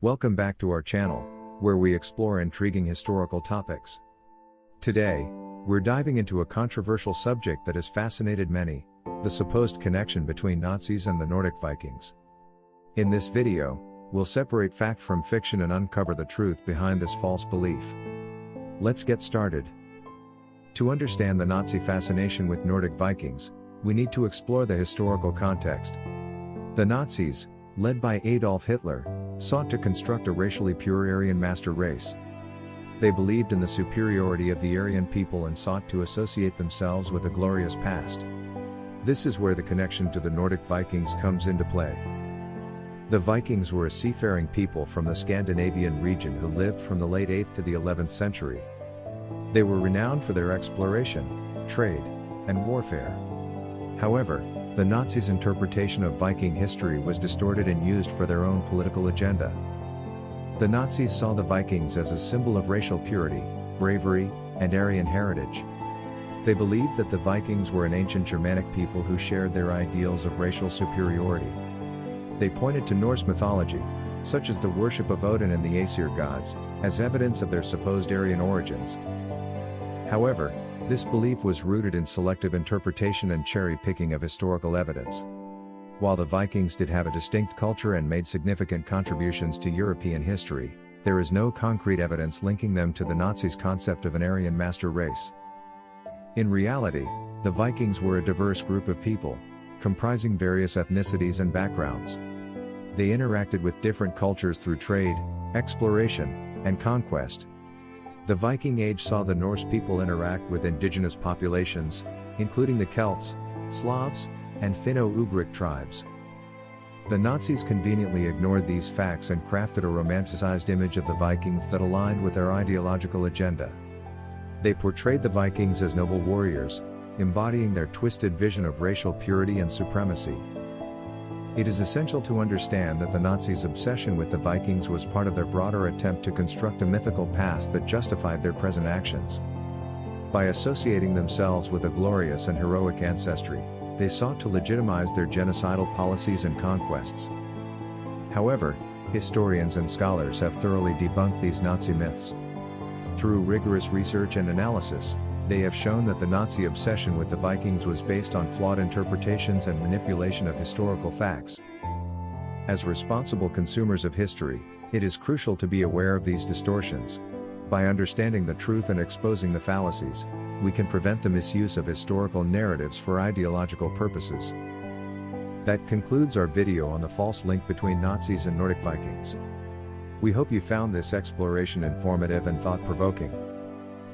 Welcome back to our channel, where we explore intriguing historical topics. Today, we're diving into a controversial subject that has fascinated many, the supposed connection between Nazis and the Nordic Vikings. In this video, we'll separate fact from fiction and uncover the truth behind this false belief. Let's get started. To understand the Nazi fascination with Nordic Vikings, we need to explore the historical context. The Nazis, led by Adolf Hitler, sought to construct a racially pure Aryan master race. They believed in the superiority of the Aryan people and sought to associate themselves with a glorious past. This is where the connection to the Nordic Vikings comes into play. The Vikings were a seafaring people from the Scandinavian region who lived from the late 8th to the 11th century. They were renowned for their exploration, trade, and warfare. However, the Nazis' interpretation of Viking history was distorted and used for their own political agenda. The Nazis saw the Vikings as a symbol of racial purity, bravery, and Aryan heritage. They believed that the Vikings were an ancient Germanic people who shared their ideals of racial superiority. They pointed to Norse mythology, such as the worship of Odin and the Aesir gods, as evidence of their supposed Aryan origins. However, this belief was rooted in selective interpretation and cherry-picking of historical evidence. While the Vikings did have a distinct culture and made significant contributions to European history, there is no concrete evidence linking them to the Nazis' concept of an Aryan master race. In reality, the Vikings were a diverse group of people, comprising various ethnicities and backgrounds. They interacted with different cultures through trade, exploration, and conquest. The Viking Age saw the Norse people interact with indigenous populations, including the Celts, Slavs, and Finno-Ugric tribes. The Nazis conveniently ignored these facts and crafted a romanticized image of the Vikings that aligned with their ideological agenda. They portrayed the Vikings as noble warriors, embodying their twisted vision of racial purity and supremacy. It is essential to understand that the Nazis' obsession with the Vikings was part of their broader attempt to construct a mythical past that justified their present actions. By associating themselves with a glorious and heroic ancestry, they sought to legitimize their genocidal policies and conquests. However, historians and scholars have thoroughly debunked these Nazi myths. Through rigorous research and analysis, they have shown that the Nazi obsession with the Vikings was based on flawed interpretations and manipulation of historical facts. As responsible consumers of history, it is crucial to be aware of these distortions. By understanding the truth and exposing the fallacies, we can prevent the misuse of historical narratives for ideological purposes. That concludes our video on the false link between Nazis and Nordic Vikings. We hope you found this exploration informative and thought-provoking.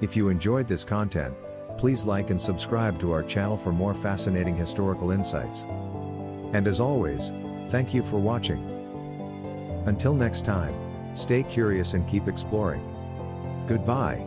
If you enjoyed this content, please like and subscribe to our channel for more fascinating historical insights. And as always, thank you for watching. Until next time, stay curious and keep exploring. Goodbye.